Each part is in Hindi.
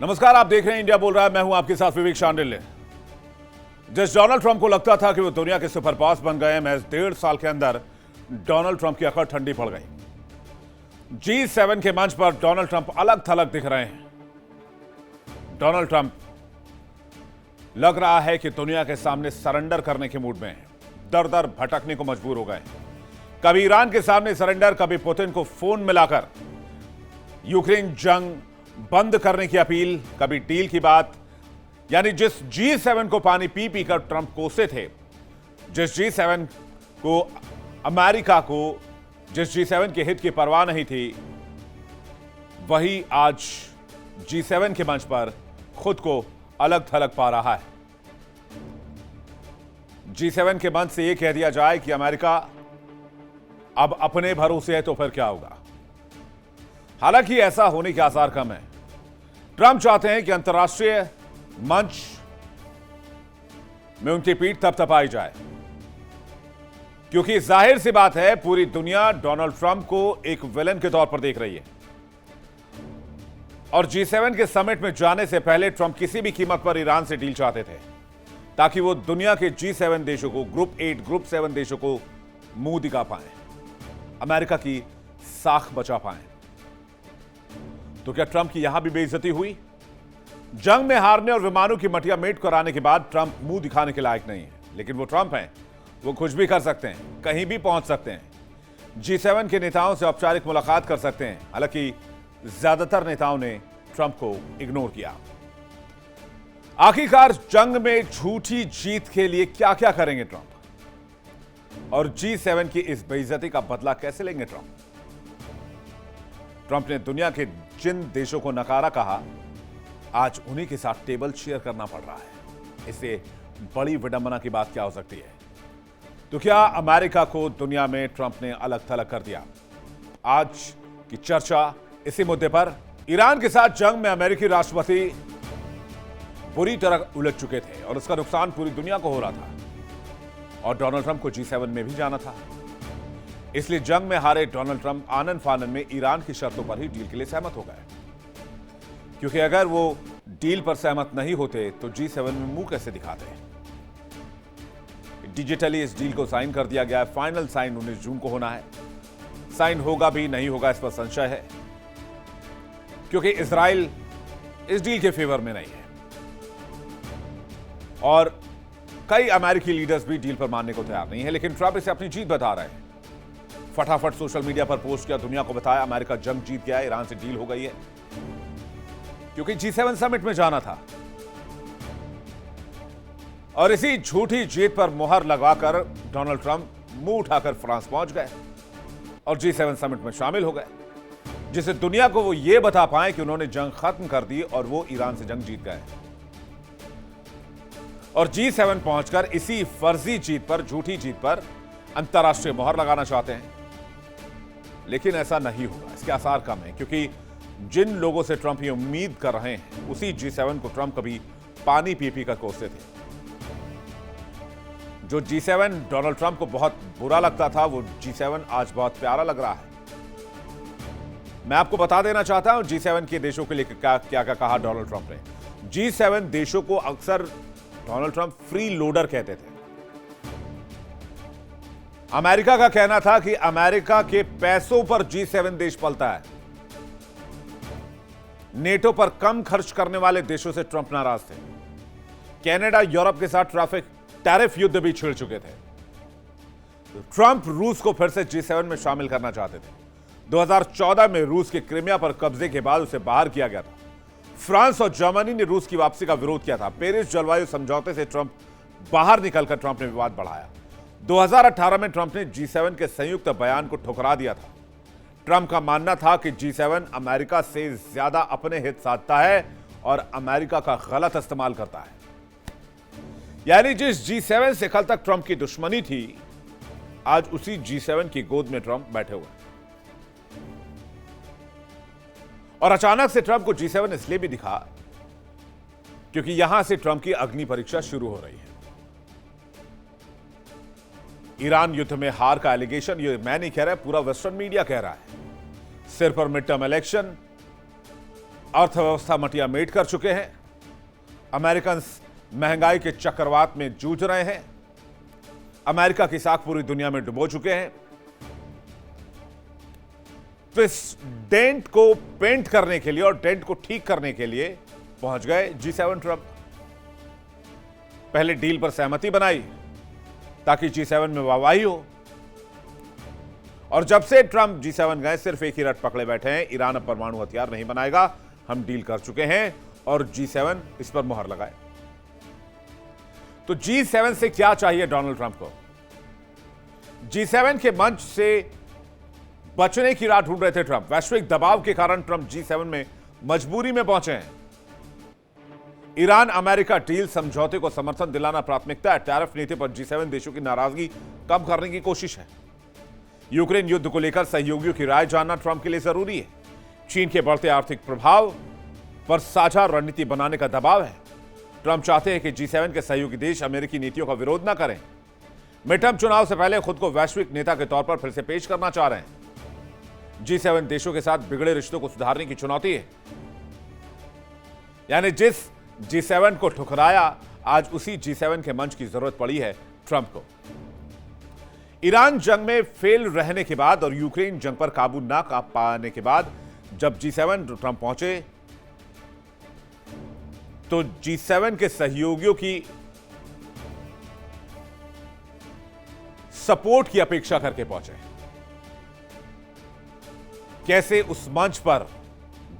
नमस्कार, आप देख रहे हैं इंडिया बोल रहा है। मैं हूं आपके साथ विवेक शांडिल्य। जिस डोनाल्ड ट्रंप को लगता था कि वो दुनिया के सुपर बॉस बन गए, महज 1.5 साल के अंदर डोनाल्ड ट्रंप की अकड़ ठंडी पड़ गई। G7 के मंच पर डोनाल्ड ट्रंप अलग थलग दिख रहे हैं। डोनाल्ड ट्रंप लग रहा है कि दुनिया के सामने सरेंडर करने के मूड में है। दर दर भटकने को मजबूर हो गए। कभी ईरान के सामने सरेंडर, कभी पुतिन को फोन मिलाकर यूक्रेन जंग बंद करने की अपील, कभी डील की बात। यानी जिस G7 को पानी पी पी कर ट्रंप कोसे थे, जिस G7 को अमेरिका को, जिस G7 के हित की परवाह नहीं थी, वही आज G7 के मंच पर खुद को अलग थलग पा रहा है। G7 के मंच से यह कह दिया जाए कि अमेरिका अब अपने भरोसे है तो फिर क्या होगा। हालांकि ऐसा होने के आसार कम है। ट्रंप चाहते हैं कि अंतर्राष्ट्रीय मंच में उनकी पीठ थपथपाई जाए, क्योंकि जाहिर सी बात है पूरी दुनिया डोनाल्ड ट्रंप को एक विलन के तौर पर देख रही है। और G7 के समिट में जाने से पहले ट्रंप किसी भी कीमत पर ईरान से डील चाहते थे, ताकि वो दुनिया के G7 देशों को, ग्रुप 8, ग्रुप 7 देशों को मुंह दिखा पाए, अमेरिका की साख बचा पाए। तो क्या ट्रंप की यहां भी बेइज्जती हुई? जंग में हारने और विमानों की मटिया मेट कराने के बाद ट्रंप मुंह दिखाने के लायक नहीं है। लेकिन वो ट्रंप हैं, वो कुछ भी कर सकते हैं, कहीं भी पहुंच सकते हैं। G7 के नेताओं से औपचारिक मुलाकात कर सकते हैं। हालांकि ज्यादातर नेताओं ने ट्रंप को इग्नोर किया। आखिरकार जंग में झूठी जीत के लिए क्या क्या करेंगे ट्रंप, और G7 की इस बेइज्जती का बदला कैसे लेंगे ट्रंप? ट्रंप ने दुनिया के जिन देशों को नकारा कहा, आज उन्हीं के साथ टेबल शेयर करना पड़ रहा है। इससे बड़ी विडंबना की बात क्या हो सकती है? तो क्या अमेरिका को दुनिया में ट्रंप ने अलग थलग कर दिया? आज की चर्चा इसी मुद्दे पर। ईरान के साथ जंग में अमेरिकी राष्ट्रपति बुरी तरह उलझ चुके थे और उसका नुकसान पूरी दुनिया को हो रहा था, और डोनाल्ड ट्रंप को G7 में भी जाना था। इसलिए जंग में हारे डोनाल्ड ट्रंप आनन फानन में ईरान की शर्तों पर ही डील के लिए सहमत हो गए, क्योंकि अगर वो डील पर सहमत नहीं होते तो G7 में मुंह कैसे दिखाते हैं। डिजिटली इस डील को साइन कर दिया गया है। फाइनल साइन 19 जून को होना है। साइन होगा भी नहीं होगा इस पर संशय है, क्योंकि इजराइल इस डील के फेवर में नहीं है, और कई अमेरिकी लीडर्स भी डील पर मानने को तैयार नहीं है। लेकिन ट्रंप इसे अपनी जीत बता रहे हैं। फटाफट सोशल मीडिया पर पोस्ट किया, दुनिया को बताया अमेरिका जंग जीत गया है, ईरान से डील हो गई है, क्योंकि G7 समिट में जाना था। और इसी झूठी जीत पर मुहर लगाकर डोनाल्ड ट्रंप मुंह उठाकर फ्रांस पहुंच गए और G7 समिट में शामिल हो गए, जिससे दुनिया को वो ये बता पाए कि उन्होंने जंग खत्म कर दी और वो ईरान से जंग जीत गए। और G7 पहुंचकर इसी फर्जी जीत पर, झूठी जीत पर अंतर्राष्ट्रीय मोहर लगाना चाहते हैं। लेकिन ऐसा नहीं होगा, इसके आसार कम है, क्योंकि जिन लोगों से ट्रंप ये उम्मीद कर रहे हैं, उसी G7 को ट्रंप कभी पानी पी पी कर कोसते थे। जो G7 डोनाल्ड ट्रंप को बहुत बुरा लगता था, वो G7 आज बहुत प्यारा लग रहा है। मैं आपको बता देना चाहता हूं G7 के देशों के लिए क्या क्या कहा डोनाल्ड ट्रंप ने। G7 देशों को अक्सर डोनाल्ड ट्रंप फ्री लोडर कहते थे। अमेरिका का कहना था कि अमेरिका के पैसों पर G7 देश पलता है। नेटो पर कम खर्च करने वाले देशों से ट्रंप नाराज थे। कनाडा, यूरोप के साथ टैरिफ युद्ध भी छिड़ चुके थे। ट्रंप रूस को फिर से G7 में शामिल करना चाहते थे। 2014 में रूस के क्रीमिया पर कब्जे के बाद उसे बाहर किया गया था। फ्रांस और जर्मनी ने रूस की वापसी का विरोध किया था। पेरिस जलवायु समझौते से ट्रंप बाहर निकलकर ट्रंप ने विवाद बढ़ाया। 2018 में ट्रंप ने G7 के संयुक्त बयान को ठुकरा दिया था। ट्रंप का मानना था कि G7 अमेरिका से ज्यादा अपने हित साधता है और अमेरिका का गलत इस्तेमाल करता है। यानी जिस G7 से कल तक ट्रंप की दुश्मनी थी, आज उसी G7 की गोद में ट्रंप बैठे हुए। और अचानक से ट्रंप को G7 इसलिए भी दिखा क्योंकि यहां से ट्रंप की अग्नि परीक्षा शुरू हो रही है। ईरान युद्ध में हार का एलिगेशन, ये मैं नहीं कह रहा, पूरा वेस्टर्न मीडिया कह रहा है। सिर पर मिड टर्म इलेक्शन, अर्थव्यवस्था मटिया मेट कर चुके हैं। अमेरिकन महंगाई के चक्रवात में जूझ रहे हैं। अमेरिका की साख पूरी दुनिया में डुबो चुके हैं। तो इस डेंट को पेंट करने के लिए और डेंट को ठीक करने के लिए पहुंच गए G7 ट्रंप। पहले डील पर सहमति बनाई ताकि G7 में वाहवाही हो, और जब से ट्रंप G7 गए सिर्फ एक ही रट पकड़े बैठे हैं, ईरान अब परमाणु हथियार नहीं बनाएगा, हम डील कर चुके हैं, और G7 इस पर मुहर लगाए। तो G7 से क्या चाहिए डोनाल्ड ट्रंप को? G7 के मंच से बचने की राह ढूंढ रहे थे ट्रंप। वैश्विक दबाव के कारण ट्रंप G7 में मजबूरी में पहुंचे हैं। ईरान अमेरिका डील समझौते को समर्थन दिलाना प्राथमिकता है। टैरिफ नीति पर G7 देशों की नाराजगी कम करने की कोशिश है। यूक्रेन युद्ध को लेकर सहयोगियों की राय जानना ट्रंप के लिए जरूरी है। चीन के बढ़ते आर्थिक प्रभाव पर साझा रणनीति बनाने का दबाव है। ट्रंप चाहते हैं कि G7 के सहयोगी देश अमेरिकी नीतियों का विरोध न करें। मिडटर्म चुनाव से पहले खुद को वैश्विक नेता के तौर पर फिर से पेश करना चाह रहे हैं। G7 देशों के साथ बिगड़े रिश्तों को सुधारने की चुनौती है। यानी जिस G7 को ठुकराया, आज उसी G7 के मंच की जरूरत पड़ी है ट्रंप को। ईरान जंग में फेल रहने के बाद और यूक्रेन जंग पर काबू ना पाने के बाद जब G7 ट्रंप पहुंचे तो G7 के सहयोगियों की सपोर्ट की अपेक्षा करके पहुंचे। कैसे उस मंच पर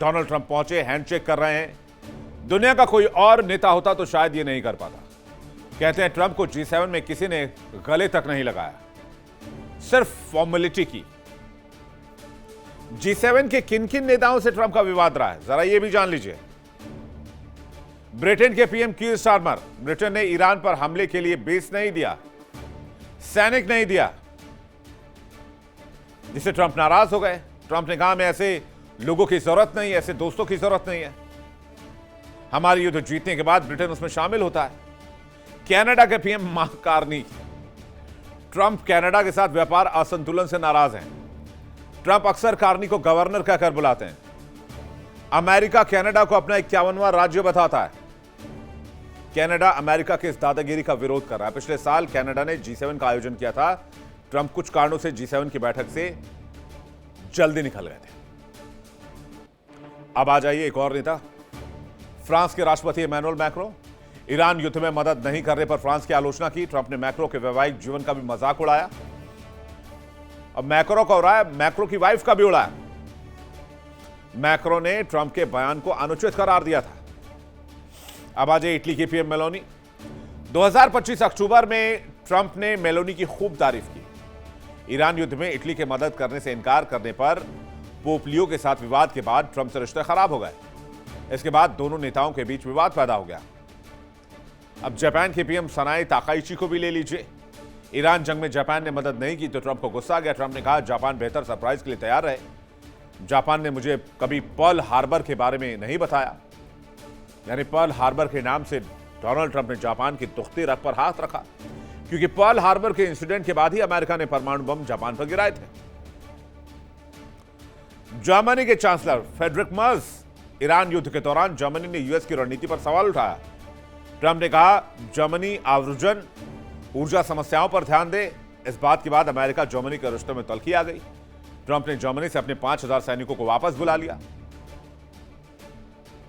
डोनाल्ड ट्रंप पहुंचे, हैंडशेक कर रहे हैं। दुनिया का कोई और नेता होता तो शायद ये नहीं कर पाता। कहते हैं ट्रंप को G7 में किसी ने गले तक नहीं लगाया, सिर्फ फॉर्मेलिटी की। G7 के किन किन नेताओं से ट्रंप का विवाद रहा है, जरा ये भी जान लीजिए। ब्रिटेन के पीएम कीर स्टारमर, ब्रिटेन ने ईरान पर हमले के लिए बेस नहीं दिया, सैनिक नहीं दिया, जिससे ट्रंप नाराज हो गए। ट्रंप ने कहा, मैं ऐसे लोगों की जरूरत नहीं, ऐसे दोस्तों की जरूरत नहीं है। हमारी युद्ध जीतने के बाद ब्रिटेन उसमें शामिल होता है। कनाडा के PM mark Carney, Trump Canada के साथ व्यापार असंतुलन से नाराज हैं। ट्रंप अक्सर कार्नी को गवर्नर कहकर बुलाते हैं। अमेरिका कनाडा को अपना 51वां राज्य बताता है। कनाडा अमेरिका के इस दादागिरी का विरोध कर रहा है। पिछले साल कनाडा ने G7 का आयोजन किया था। ट्रंप कुछ कारणों से G7 की बैठक से जल्दी निकल गए थे। अब आ जाइए एक और नेता, फ्रांस के राष्ट्रपति इमैनुअल मैक्रो। ईरान युद्ध में मदद नहीं करने पर फ्रांस की आलोचना की। ट्रंप ने मैक्रो के वैवाहिक जीवन का भी मजाक उड़ाया। अब मैक्रो का उड़ाया, मैक्रो की वाइफ का भी उड़ाया। मैक्रो ने ट्रंप के बयान को अनुचित करार दिया था। अब आ जाइए इटली की पीएम मेलोनी। 2025 अक्टूबर में ट्रंप ने मेलोनी की खूब तारीफ की। ईरान युद्ध में इटली के मदद करने से इनकार करने पर पोप लियो के साथ विवाद के बाद ट्रंप से रिश्ते खराब हो गए। इसके बाद दोनों नेताओं के बीच विवाद पैदा हो गया। अब जापान के पीएम सनाई ताकाइची को भी ले लीजिए। ईरान जंग में जापान ने मदद नहीं की तो ट्रंप को गुस्सा आ गया। ट्रंप ने कहा, जापान बेहतर सरप्राइज के लिए तैयार है। जापान ने मुझे कभी पर्ल हार्बर के बारे में नहीं बताया। यानी पर्ल हार्बर के नाम से डोनाल्ड ट्रंप ने जापान की दुखती रग पर हाथ रखा, क्योंकि पर्ल हार्बर के इंसिडेंट के बाद ही अमेरिका ने परमाणु बम जापान पर गिराए थे। जर्मनी के चांसलर फ्रेडरिक मर्ज, ईरान युद्ध के दौरान जर्मनी ने यूएस की रणनीति पर सवाल उठाया। ट्रंप ने कहा, जर्मनी आव्रजन ऊर्जा समस्याओं पर ध्यान दे। इस बात के बाद अमेरिका जर्मनी के रिश्तों में तल्खी आ गई। ट्रंप ने जर्मनी से अपने 5000 सैनिकों को वापस बुला लिया।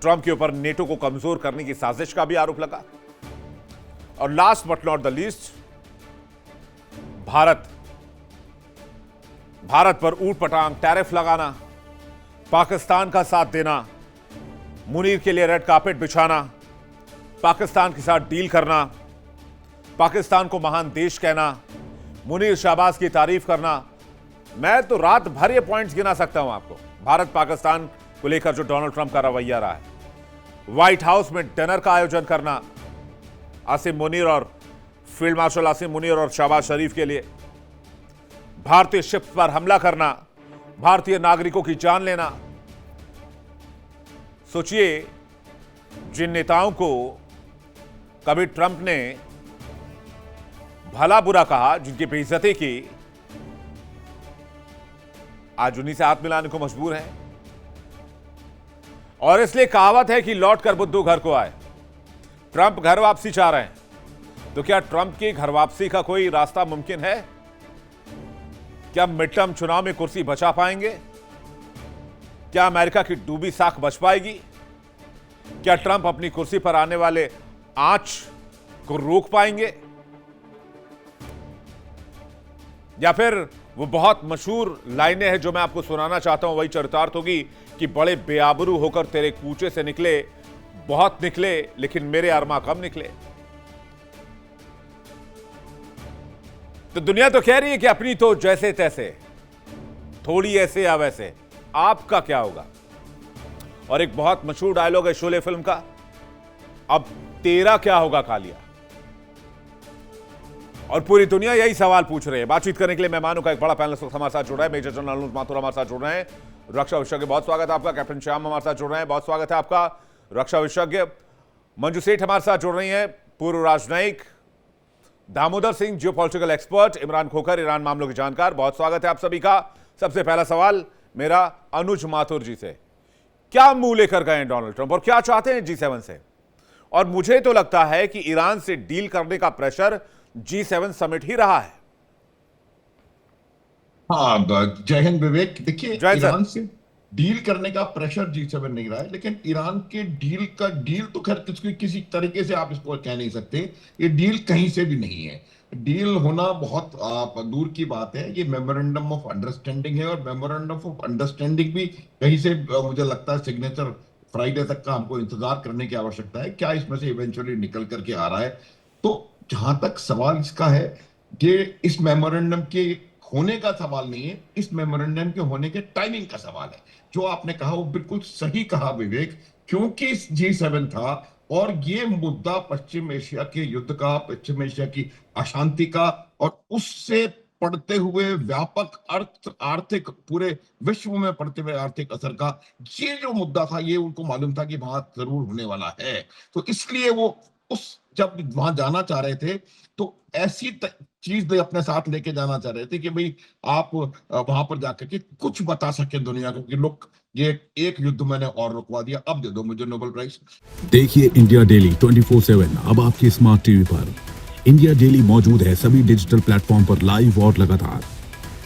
ट्रंप के ऊपर नेटो को कमजोर करने की साजिश का भी आरोप लगा। और last but not the least, Bharat पर ऊट पटांग टैरिफ लगाना, पाकिस्तान का साथ देना, मुनीर के लिए रेड कार्पेट बिछाना, पाकिस्तान के साथ डील करना, पाकिस्तान को महान देश कहना, मुनीर शहबाज की तारीफ करना। मैं तो रात भर ये पॉइंट्स गिना सकता हूं आपको। भारत पाकिस्तान को लेकर जो डोनाल्ड ट्रंप का रवैया रहा है, व्हाइट हाउस में डिनर का आयोजन करना आसिम मुनीर और फील्ड मार्शल आसिम मुनीर और शहबाज शरीफ के लिए, भारतीय शिप पर हमला करना, भारतीय नागरिकों की जान लेना। सोचिए, जिन नेताओं को कभी ट्रंप ने भला बुरा कहा, जिनकी बेइज्जती की, आज उन्हीं से हाथ मिलाने को मजबूर हैं। और इसलिए कहावत है कि लौट कर बुद्धू घर को आए। ट्रंप घर वापसी चाह रहे हैं, तो क्या ट्रंप की घर वापसी का कोई रास्ता मुमकिन है? क्या मिड टर्म चुनाव में कुर्सी बचा पाएंगे? क्या अमेरिका की डूबी साख बच पाएगी? क्या ट्रंप अपनी कुर्सी पर आने वाले आंच को रोक पाएंगे? या फिर वो बहुत मशहूर लाइनें हैं जो मैं आपको सुनाना चाहता हूं, वही चरितार्थ होगी कि बड़े बेआबरू होकर तेरे कूचे से निकले, बहुत निकले लेकिन मेरे अरमा कम निकले। तो दुनिया तो कह रही है कि अपनी तो जैसे तैसे, थोड़ी ऐसे या वैसे, आपका क्या होगा? और एक बहुत मशहूर डायलॉग है शोले फिल्म का, अब तेरा क्या होगा कालिया। और पूरी दुनिया यही सवाल पूछ रही है। बातचीत करने के लिए मेहमानों का एक बड़ा पैनल हमारे साथ जुड़ रहा है। मेजर जनरल अनुज माथुर हमारे साथ जुड़ रहे हैं, रक्षा विशेषज्ञ, बहुत स्वागत है आपका। कैप्टन श्याम हमारे साथ जुड़ रहे हैं, बहुत स्वागत है आपका, रक्षा विशेषज्ञ। मंजू सेठ हमारे साथ जुड़ रही हैं, पूर्व राजनयिक। Damodar Singh, geopolitical expert. Imran Khokhar, Iran मामलों के जानकार, बहुत स्वागत है आप सभी का। सबसे पहला सवाल मेरा अनुज माथुर जी से, क्या मुंह लेकर गए हैं डोनाल्ड ट्रंप और क्या चाहते हैं G7 से? और मुझे तो लगता है कि ईरान से डील करने का प्रेशर G7 समिट ही रहा है। हाँ, जय हिंद विवेक। देखिए, ईरान से डील करने का प्रेशर G7 नहीं रहा है, लेकिन ईरान के डील तो खैर किसी तरीके से आप इसको कह नहीं सकते। ये डील कहीं से भी नहीं है। डील होना बहुत दूर की बात है। ये मेमोरेंडम ऑफ अंडरस्टैंडिंग है, और मेमोरेंडम ऑफ अंडरस्टैंडिंग भी कहीं से मुझे लगता है सिग्नेचर फ्राइडे तक का हमको इंतजार करने की आवश्यकता है। क्या इसमें से इवेंचुअली निकल करके आ रहा है? तो जहां तक सवाल इसका है, ये इस मेमोरेंडम के होने का सवाल नहीं है, इस मेमोरेंडम के होने के टाइमिंग का सवाल है। जो आपने कहा वो बिल्कुल सही कहा विवेक, क्योंकि G7 था और ये मुद्दा पश्चिम एशिया के युद्ध का, पश्चिम एशिया की अशांति का, और उससे पड़ते हुए व्यापक आर्थिक, पूरे विश्व में पड़ते हुए आर्थिक असर का ये जो मुद्दा था, ये उनको मालूम था कि वहां जरूर होने वाला है। तो इसलिए वो जब वहां जाना चाह रहे थे तो ऐसी चीज अपने साथ लेके जाना चाह रहे थे कि भाई आप वहां पर जाकर के कुछ बता सके दुनिया को कि लोग, ये एक युद्ध मैंने और रुकवा दिया, अब दे दो मुझे नोबेल प्राइज। देखिए इंडिया डेली 24/7 अब आपके स्मार्ट टीवी पर। इंडिया डेली मौजूद है सभी डिजिटल प्लेटफॉर्म पर लाइव और लगातार।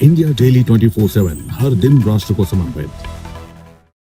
इंडिया डेली 24/7 हर दिन राष्ट्र को समर्पित।